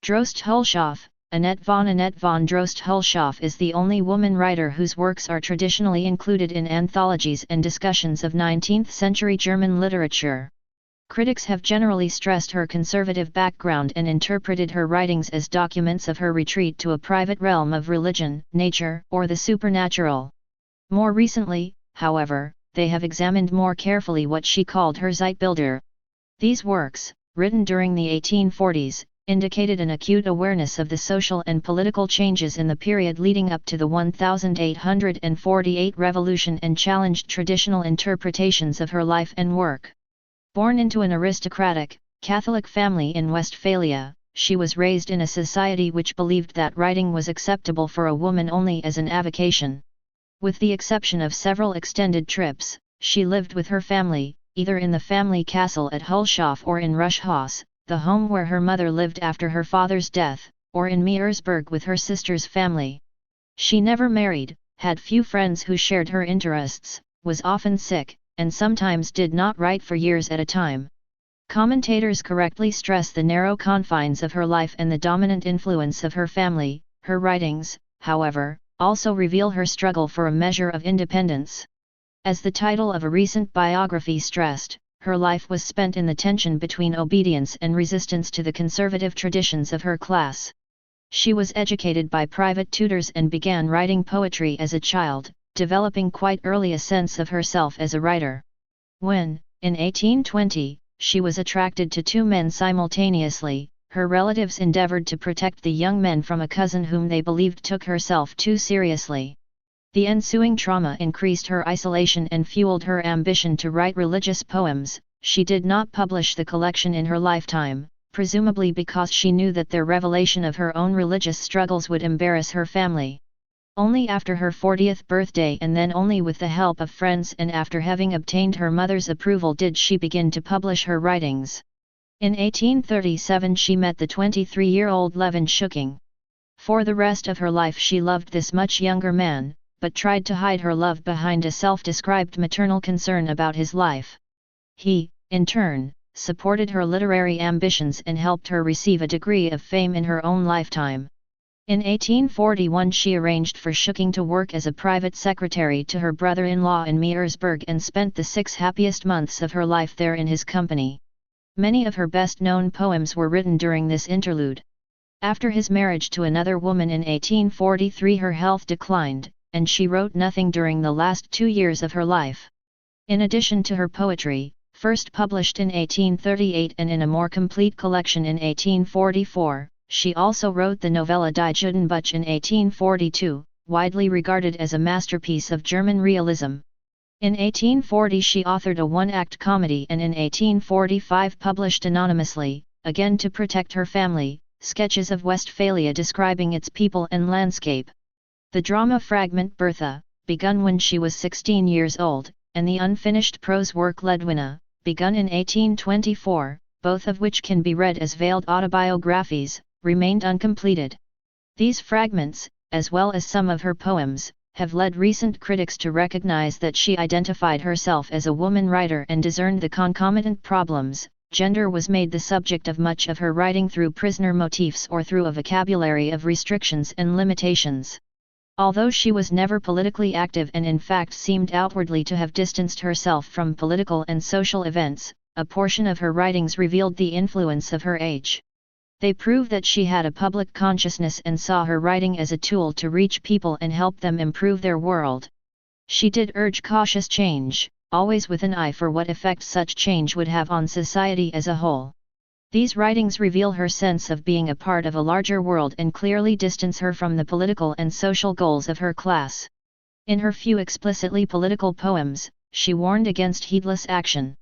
Droste-hülshoff, Annette von Droste-Hülshoff is the only woman writer whose works are traditionally included in anthologies and discussions of 19th-century German literature. Critics have generally stressed her conservative background and interpreted her writings as documents of her retreat to a private realm of religion, nature, or the supernatural. More recently, however, they have examined more carefully what she called her Zeitbilder. These works, written during the 1840s, indicated an acute awareness of the social and political changes in the period leading up to the 1848 revolution and challenged traditional interpretations of her life and work. Born into an aristocratic, Catholic family in Westphalia, she was raised in a society which believed that writing was acceptable for a woman only as an avocation. With the exception of several extended trips, she lived with her family, either in the family castle at Hulshoff or in Rushhaus, the home where her mother lived after her father's death, or in Meersburg with her sister's family. She never married, had few friends who shared her interests, was often sick, and sometimes did not write for years at a time. Commentators correctly stress the narrow confines of her life and the dominant influence of her family. Her writings, however, also reveal her struggle for a measure of independence. As the title of a recent biography stressed, her life was spent in the tension between obedience and resistance to the conservative traditions of her class. She was educated by private tutors and began writing poetry as a child, developing quite early a sense of herself as a writer. When, in 1820, she was attracted to two men simultaneously, her relatives endeavored to protect the young men from a cousin whom they believed took herself too seriously. The ensuing trauma increased her isolation and fueled her ambition to write religious poems. She did not publish the collection in her lifetime, presumably because she knew that their revelation of her own religious struggles would embarrass her family. Only after her 40th birthday, and then only with the help of friends and after having obtained her mother's approval, did she begin to publish her writings. In 1837 she met the 23-year-old Levin Schuking. For the rest of her life she loved this much younger man, but tried to hide her love behind a self-described maternal concern about his life. He, in turn, supported her literary ambitions and helped her receive a degree of fame in her own lifetime. In 1841 she arranged for Schuking to work as a private secretary to her brother-in-law in Meersburg and spent the 6 happiest months of her life there in his company. Many of her best-known poems were written during this interlude. After his marriage to another woman in 1843 her health declined, and she wrote nothing during the last 2 years of her life. In addition to her poetry, first published in 1838 and in a more complete collection in 1844, she also wrote the Novella Die Judenbuche in 1842, widely regarded as a masterpiece of German realism. In 1840 she authored a one-act comedy and in 1845 published anonymously, again to protect her family, sketches of Westphalia describing its people and landscape. The drama fragment Bertha, begun when she was 16 years old, and the unfinished prose work Ledwina, begun in 1824, both of which can be read as veiled autobiographies, remained uncompleted. These fragments, as well as some of her poems, have led recent critics to recognize that she identified herself as a woman writer and discerned the concomitant problems. Gender was made the subject of much of her writing through prisoner motifs or through a vocabulary of restrictions and limitations. Although she was never politically active and in fact seemed outwardly to have distanced herself from political and social events, a portion of her writings revealed the influence of her age. They prove that she had a public consciousness and saw her writing as a tool to reach people and help them improve their world. She did urge cautious change, always with an eye for what effect such change would have on society as a whole. These writings reveal her sense of being a part of a larger world and clearly distance her from the political and social goals of her class. In her few explicitly political poems, she warned against heedless action.